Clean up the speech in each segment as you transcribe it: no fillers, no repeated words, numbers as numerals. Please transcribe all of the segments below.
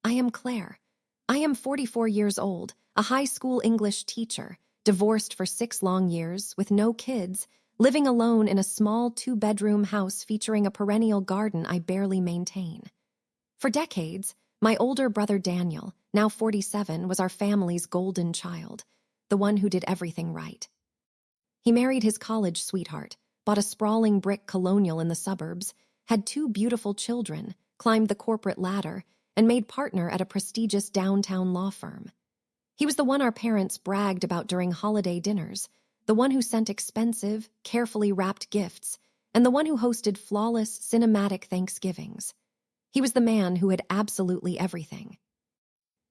I am Claire. I am 44 years old, a high school English teacher, divorced for 6 long years, with no kids, living alone in a small 2-bedroom house featuring a perennial garden I barely maintain. For decades, my older brother Daniel, now 47, was our family's golden child, the one who did everything right. He married his college sweetheart, bought a sprawling brick colonial in the suburbs, had 2 beautiful children, climbed the corporate ladder, and made partner at a prestigious downtown law firm. He was the one our parents bragged about during holiday dinners, the one who sent expensive, carefully wrapped gifts, and the one who hosted flawless, cinematic Thanksgivings. He was the man who had absolutely everything.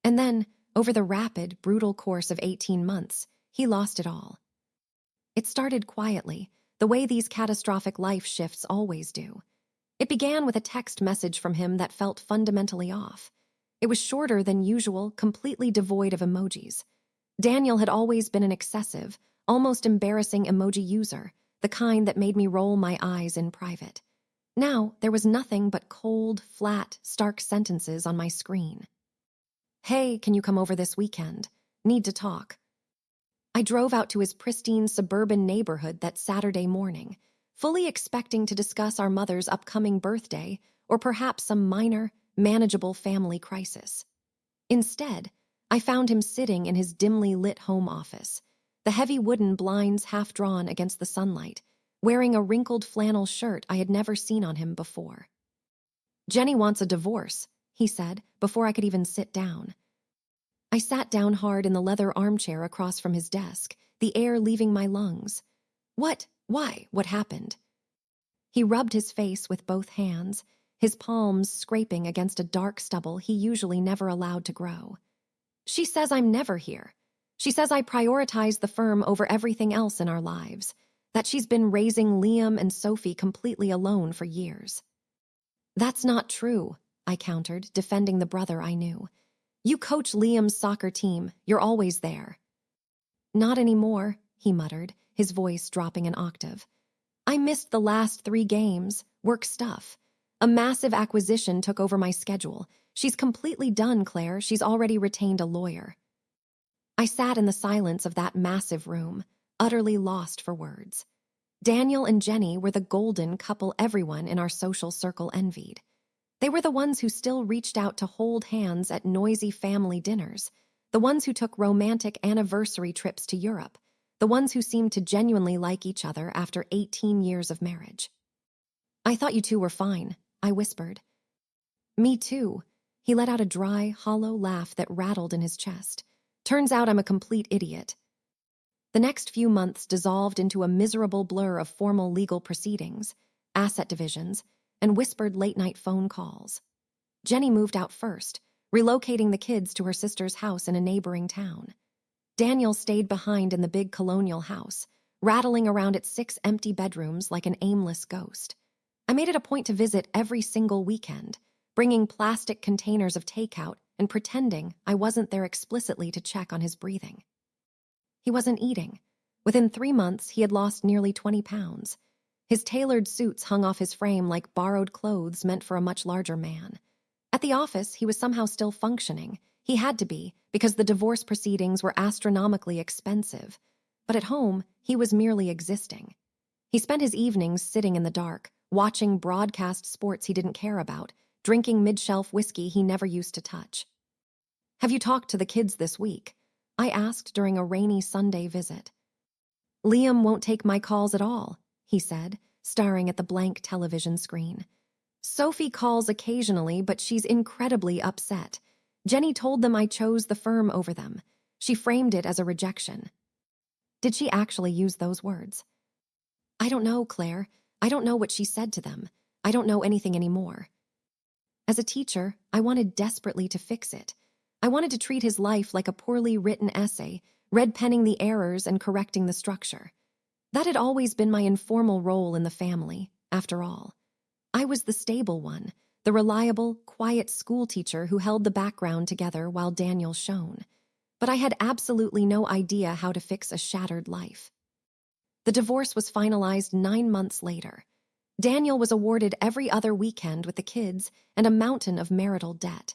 And then, over the rapid, brutal course of 18 months, he lost it all. It started quietly, the way these catastrophic life shifts always do. It began with a text message from him that felt fundamentally off. It was shorter than usual, completely devoid of emojis. Daniel had always been an excessive, almost embarrassing emoji user, the kind that made me roll my eyes in private. Now, there was nothing but cold, flat, stark sentences on my screen. "Hey, can you come over this weekend? Need to talk." I drove out to his pristine suburban neighborhood that Saturday morning, fully expecting to discuss our mother's upcoming birthday or perhaps some minor, manageable family crisis. Instead, I found him sitting in his dimly lit home office, the heavy wooden blinds half drawn against the sunlight, wearing a wrinkled flannel shirt I had never seen on him before. "Jenny wants a divorce," he said, before I could even sit down. I sat down hard in the leather armchair across from his desk, the air leaving my lungs. "What? Why? What happened?" He rubbed his face with both hands, his palms scraping against a dark stubble he usually never allowed to grow. "She says I'm never here. She says I prioritize the firm over everything else in our lives, that she's been raising Liam and Sophie completely alone for years." "That's not true," I countered, defending the brother I knew. "You coach Liam's soccer team. You're always there." "Not anymore," he muttered, his voice dropping an octave. "I missed the last 3 games, work stuff. A massive acquisition took over my schedule. She's completely done, Claire. She's already retained a lawyer." I sat in the silence of that massive room, utterly lost for words. Daniel and Jenny were the golden couple everyone in our social circle envied. They were the ones who still reached out to hold hands at noisy family dinners, the ones who took romantic anniversary trips to Europe, the ones who seemed to genuinely like each other after 18 years of marriage. "I thought you two were fine," I whispered. "Me too." He let out a dry, hollow laugh that rattled in his chest. "Turns out I'm a complete idiot." The next few months dissolved into a miserable blur of formal legal proceedings, asset divisions, and whispered late-night phone calls. Jenny moved out first, relocating the kids to her sister's house in a neighboring town. Daniel stayed behind in the big colonial house, rattling around its 6 empty bedrooms like an aimless ghost. I made it a point to visit every single weekend, bringing plastic containers of takeout and pretending I wasn't there explicitly to check on his breathing. He wasn't eating. Within 3 months, he had lost nearly 20 pounds. His tailored suits hung off his frame like borrowed clothes meant for a much larger man. At the office, he was somehow still functioning. He had to be, because the divorce proceedings were astronomically expensive. But at home, he was merely existing. He spent his evenings sitting in the dark, watching broadcast sports he didn't care about, drinking mid-shelf whiskey he never used to touch. "Have you talked to the kids this week?" I asked during a rainy Sunday visit. "Liam won't take my calls at all," he said, staring at the blank television screen. "Sophie calls occasionally, but she's incredibly upset. Jenny told them I chose the firm over them. She framed it as a rejection." "Did she actually use those words?" "I don't know, Claire. I don't know what she said to them. I don't know anything anymore." As a teacher, I wanted desperately to fix it. I wanted to treat his life like a poorly written essay, red-penning the errors and correcting the structure. That had always been my informal role in the family, after all. I was the stable one, the reliable, quiet schoolteacher who held the background together while Daniel shone. But I had absolutely no idea how to fix a shattered life. The divorce was finalized 9 months later. Daniel was awarded every other weekend with the kids and a mountain of marital debt.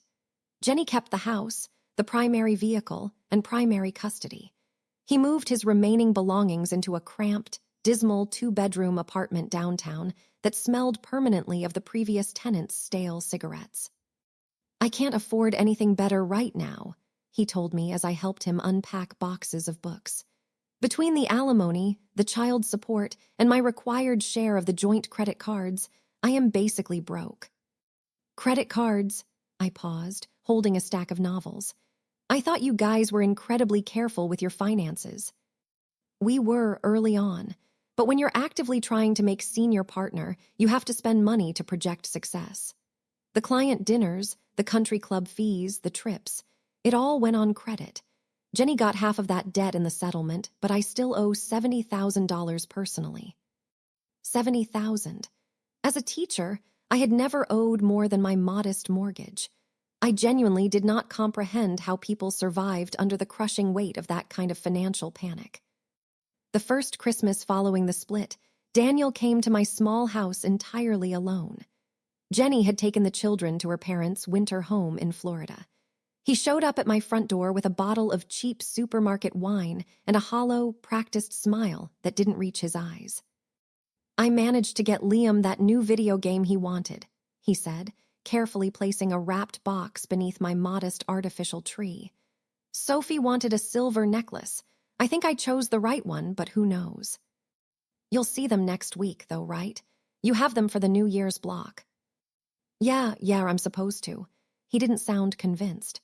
Jenny kept the house, the primary vehicle, and primary custody. He moved his remaining belongings into a cramped, dismal two-bedroom apartment downtown that smelled permanently of the previous tenant's stale cigarettes. "I can't afford anything better right now," he told me as I helped him unpack boxes of books. "Between the alimony, the child support, and my required share of the joint credit cards, I am basically broke." "Credit cards," I paused, holding a stack of novels. "I thought you guys were incredibly careful with your finances." "We were early on, but when you're actively trying to make senior partner, you have to spend money to project success. The client dinners, the country club fees, the trips, it all went on credit. Jenny got half of that debt in the settlement, but I still owe $70,000 personally." $70,000. As a teacher, I had never owed more than my modest mortgage. I genuinely did not comprehend how people survived under the crushing weight of that kind of financial panic. The first Christmas following the split, Daniel came to my small house entirely alone. Jenny had taken the children to her parents' winter home in Florida. He showed up at my front door with a bottle of cheap supermarket wine and a hollow, practiced smile that didn't reach his eyes. "I managed to get Liam that new video game he wanted," he said, carefully placing a wrapped box beneath my modest artificial tree. "Sophie wanted a silver necklace. I think I chose the right one, but who knows?" "You'll see them next week, though, right? You have them for the New Year's block." Yeah, I'm supposed to." He didn't sound convinced.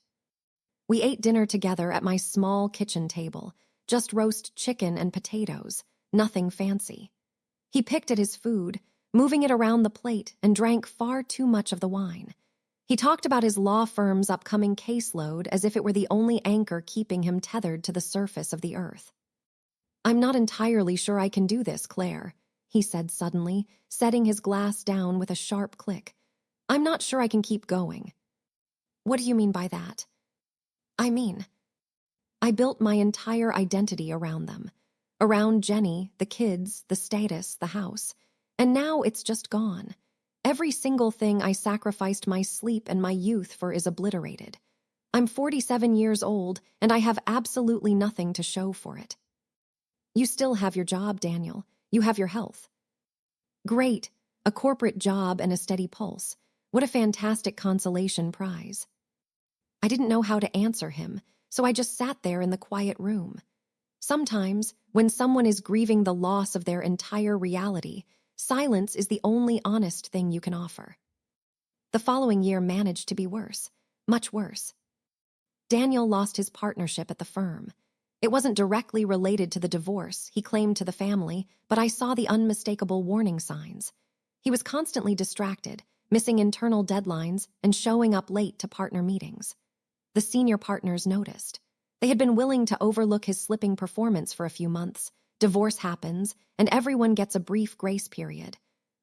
We ate dinner together at my small kitchen table, just roast chicken and potatoes, nothing fancy. He picked at his food, moving it around the plate, and drank far too much of the wine. He talked about his law firm's upcoming caseload as if it were the only anchor keeping him tethered to the surface of the earth. "I'm not entirely sure I can do this, Claire," he said suddenly, setting his glass down with a sharp click. "I'm not sure I can keep going." "What do you mean by that?" "I mean, I built my entire identity around them. Around Jenny, the kids, the status, the house. And now it's just gone. Every single thing I sacrificed my sleep and my youth for is obliterated. I'm 47 years old, and I have absolutely nothing to show for it." "You still have your job, Daniel. You have your health." "Great. A corporate job and a steady pulse. What a fantastic consolation prize." I didn't know how to answer him, so I just sat there in the quiet room. Sometimes, when someone is grieving the loss of their entire reality, silence is the only honest thing you can offer. The following year managed to be worse, much worse. Daniel lost his partnership at the firm. It wasn't directly related to the divorce he claimed to the family, but I saw the unmistakable warning signs. He was constantly distracted, missing internal deadlines, and showing up late to partner meetings. The senior partners noticed. They had been willing to overlook his slipping performance for a few months. Divorce happens, and everyone gets a brief grace period.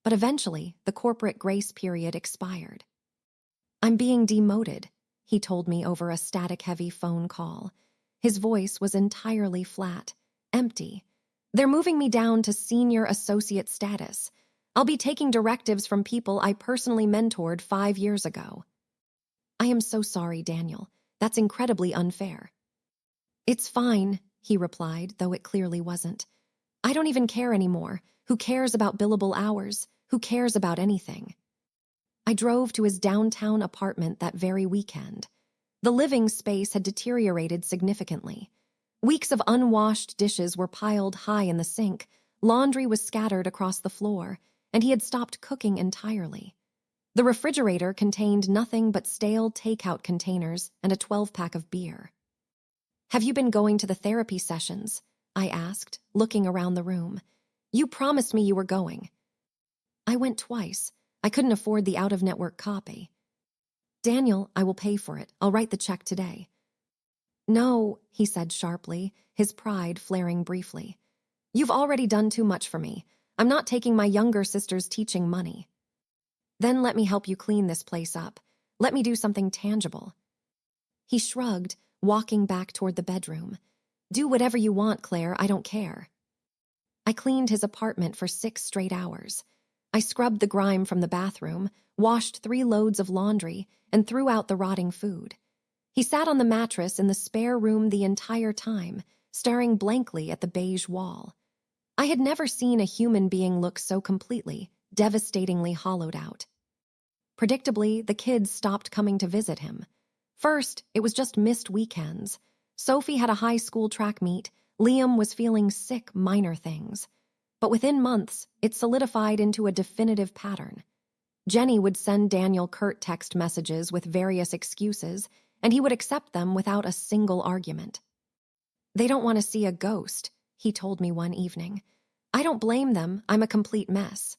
But eventually, the corporate grace period expired. "I'm being demoted," he told me over a static-heavy phone call. His voice was entirely flat, empty. "They're moving me down to senior associate status. I'll be taking directives from people I personally mentored 5 years ago." "I am so sorry, Daniel. That's incredibly unfair." "It's fine," he replied, though it clearly wasn't. "I don't even care anymore. Who cares about billable hours? Who cares about anything?" I drove to his downtown apartment that very weekend. The living space had deteriorated significantly. Weeks of unwashed dishes were piled high in the sink, laundry was scattered across the floor, and he had stopped cooking entirely. The refrigerator contained nothing but stale takeout containers and a 12-pack of beer. "Have you been going to the therapy sessions?" I asked, looking around the room. "You promised me you were going." "I went twice. I couldn't afford the out-of-network copy." "Daniel, I will pay for it. I'll write the check today." "No," he said sharply, his pride flaring briefly. "You've already done too much for me. I'm not taking my younger sister's teaching money." "Then let me help you clean this place up. Let me do something tangible." He shrugged, walking back toward the bedroom. "Do whatever you want, Claire. I don't care." I cleaned his apartment for 6 straight hours. I scrubbed the grime from the bathroom, washed 3 loads of laundry, and threw out the rotting food. He sat on the mattress in the spare room the entire time, staring blankly at the beige wall. I had never seen a human being look so completely, devastatingly hollowed out. Predictably, the kids stopped coming to visit him. First, it was just missed weekends. Sophie had a high school track meet. Liam was feeling sick, minor things. But within months, it solidified into a definitive pattern. Jenny would send Daniel curt text messages with various excuses, and he would accept them without a single argument. "They don't want to see a ghost," he told me one evening. "I don't blame them, I'm a complete mess."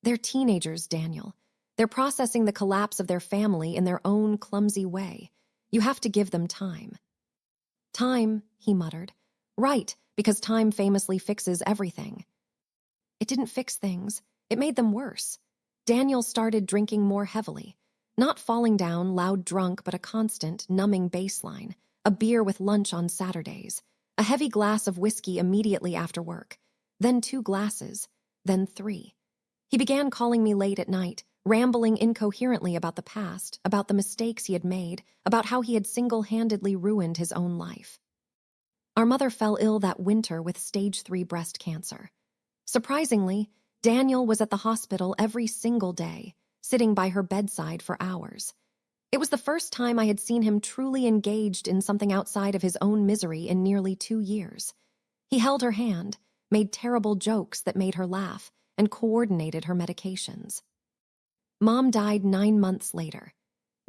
They're teenagers, Daniel. They're processing the collapse of their family in their own clumsy way. You have to give them time. "Time," he muttered. "Right, because time famously fixes everything." It didn't fix things. It made them worse. Daniel started drinking more heavily. Not falling down, loud drunk, but a constant, numbing baseline. A beer with lunch on Saturdays. A heavy glass of whiskey immediately after work. Then 2 glasses. Then 3. He began calling me late at night, rambling incoherently about the past, about the mistakes he had made, about how he had single-handedly ruined his own life. Our mother fell ill that winter with stage 3 breast cancer. Surprisingly, Daniel was at the hospital every single day, sitting by her bedside for hours. It was the first time I had seen him truly engaged in something outside of his own misery in nearly 2 years. He held her hand, made terrible jokes that made her laugh, and coordinated her medications. Mom died 9 months later.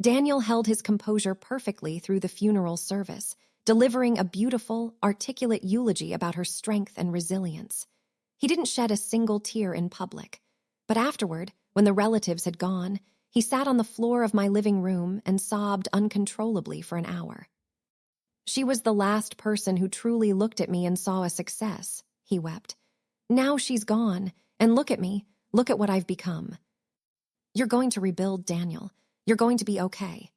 Daniel held his composure perfectly through the funeral service, delivering a beautiful, articulate eulogy about her strength and resilience. He didn't shed a single tear in public. But afterward, when the relatives had gone, he sat on the floor of my living room and sobbed uncontrollably for an hour. "She was the last person who truly looked at me and saw a success," he wept. "Now she's gone, and look at me, look at what I've become." "You're going to rebuild, Daniel. You're going to be okay."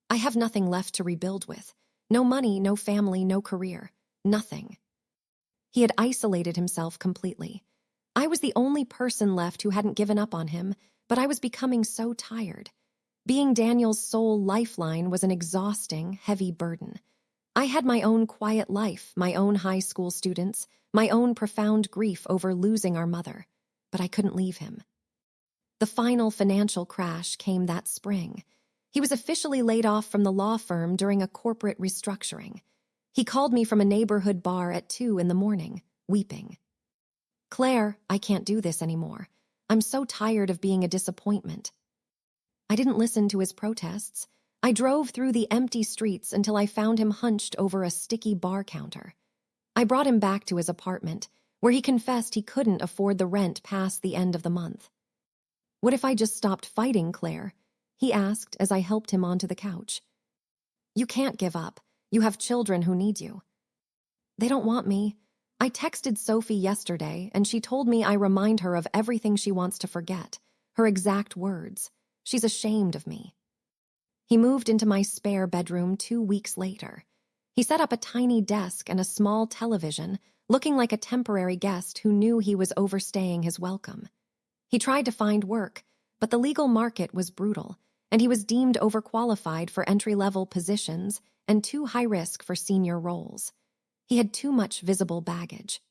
"I have nothing left to rebuild with. No money, no family, no career. Nothing." He had isolated himself completely. I was the only person left who hadn't given up on him, but I was becoming so tired. Being Daniel's sole lifeline was an exhausting, heavy burden. I had my own quiet life, my own high school students, my own profound grief over losing our mother, but I couldn't leave him. The final financial crash came that spring. He was officially laid off from the law firm during a corporate restructuring. He called me from a neighborhood bar at 2 in the morning, weeping. "Claire, I can't do this anymore. I'm so tired of being a disappointment." I didn't listen to his protests. I drove through the empty streets until I found him hunched over a sticky bar counter. I brought him back to his apartment, where he confessed he couldn't afford the rent past the end of the month. "What if I just stopped fighting, Claire?" he asked as I helped him onto the couch. "You can't give up. You have children who need you." "They don't want me. I texted Sophie yesterday, and she told me I remind her of everything she wants to forget, her exact words. She's ashamed of me." He moved into my spare bedroom 2 weeks later. He set up a tiny desk and a small television, looking like a temporary guest who knew he was overstaying his welcome. He tried to find work, but the legal market was brutal, and he was deemed overqualified for entry-level positions and too high risk for senior roles. He had too much visible baggage.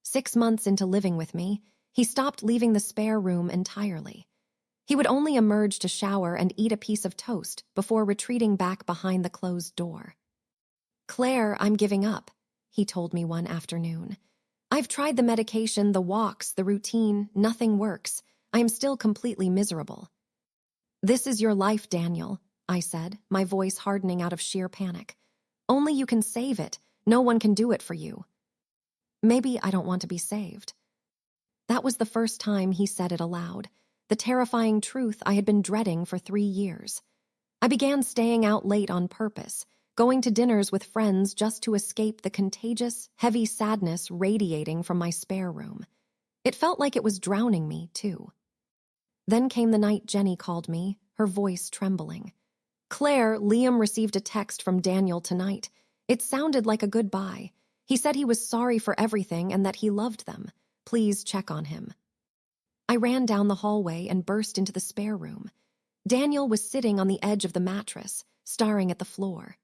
6 months into living with me, he stopped leaving the spare room entirely. He would only emerge to shower and eat a piece of toast before retreating back behind the closed door. "Claire, I'm giving up," he told me one afternoon. "I've tried the medication, the walks, the routine. Nothing works. I am still completely miserable." "This is your life, Daniel," I said, my voice hardening out of sheer panic. "Only you can save it. No one can do it for you." "Maybe I don't want to be saved." That was the first time he said it aloud, the terrifying truth I had been dreading for 3 years. I began staying out late on purpose, going to dinners with friends just to escape the contagious, heavy sadness radiating from my spare room. It felt like it was drowning me, too. Then came the night Jenny called me, her voice trembling. "Claire, Liam received a text from Daniel tonight. It sounded like a goodbye. He said he was sorry for everything and that he loved them. Please check on him." I ran down the hallway and burst into the spare room. Daniel was sitting on the edge of the mattress, staring at the floor.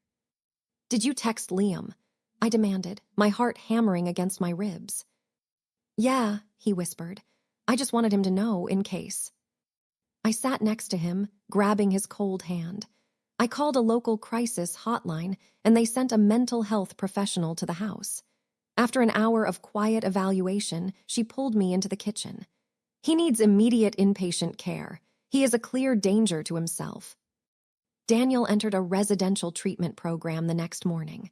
"Did you text Liam?" I demanded, my heart hammering against my ribs. "Yeah," he whispered. "I just wanted him to know, in case." I sat next to him, grabbing his cold hand. I called a local crisis hotline, and they sent a mental health professional to the house. After an hour of quiet evaluation, she pulled me into the kitchen. "He needs immediate inpatient care. He is a clear danger to himself." Daniel entered a residential treatment program the next morning.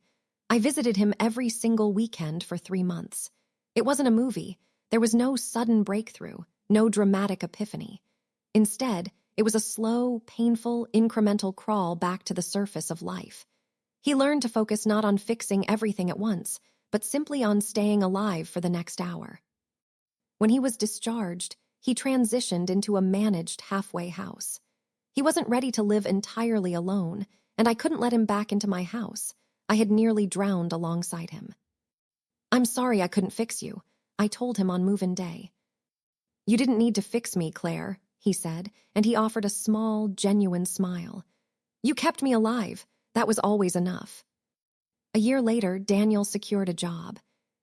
I visited him every single weekend for 3 months. It wasn't a movie. There was no sudden breakthrough, no dramatic epiphany. Instead, it was a slow, painful, incremental crawl back to the surface of life. He learned to focus not on fixing everything at once, but simply on staying alive for the next hour. When he was discharged, he transitioned into a managed halfway house. He wasn't ready to live entirely alone, and I couldn't let him back into my house. I had nearly drowned alongside him. "I'm sorry I couldn't fix you," I told him on move-in day. "You didn't need to fix me, Claire," he said, and he offered a small, genuine smile. "You kept me alive. That was always enough." A year later, Daniel secured a job.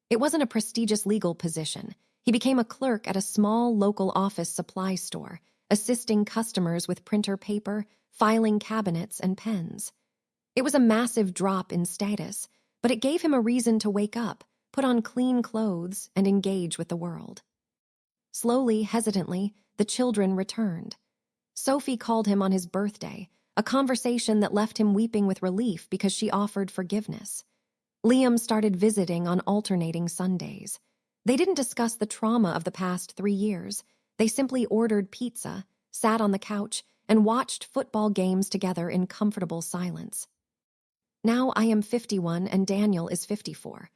It wasn't a prestigious legal position. He became a clerk at a small local office supply store, assisting customers with printer paper, filing cabinets, and pens. It was a massive drop in status, but it gave him a reason to wake up, put on clean clothes, and engage with the world. Slowly, hesitantly, the children returned. Sophie called him on his birthday, a conversation that left him weeping with relief because she offered forgiveness. Liam started visiting on alternating Sundays. They didn't discuss the trauma of the past 3 years. They simply ordered pizza, sat on the couch, and watched football games together in comfortable silence. Now I am 51 and Daniel is 54.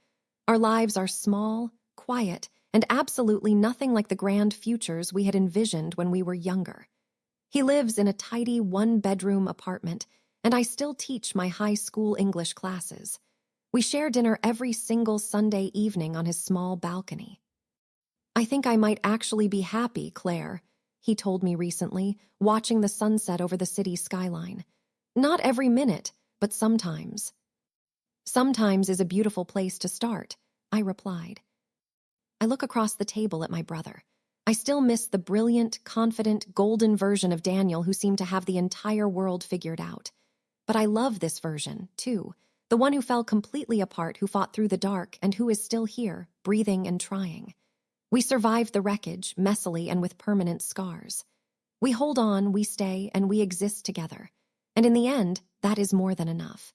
Our lives are small, quiet, and absolutely nothing like the grand futures we had envisioned when we were younger. He lives in a tidy one-bedroom apartment, and I still teach my high school English classes. We share dinner every single Sunday evening on his small balcony. "I think I might actually be happy, Claire," he told me recently, watching the sunset over the city skyline. "Not every minute, but sometimes." "Sometimes is a beautiful place to start," I replied. I look across the table at my brother. I still miss the brilliant, confident, golden version of Daniel who seemed to have the entire world figured out. But I love this version, too, the one who fell completely apart, who fought through the dark, and who is still here, breathing and trying. We survived the wreckage, messily and with permanent scars. We hold on, we stay, and we exist together. And in the end, that is more than enough.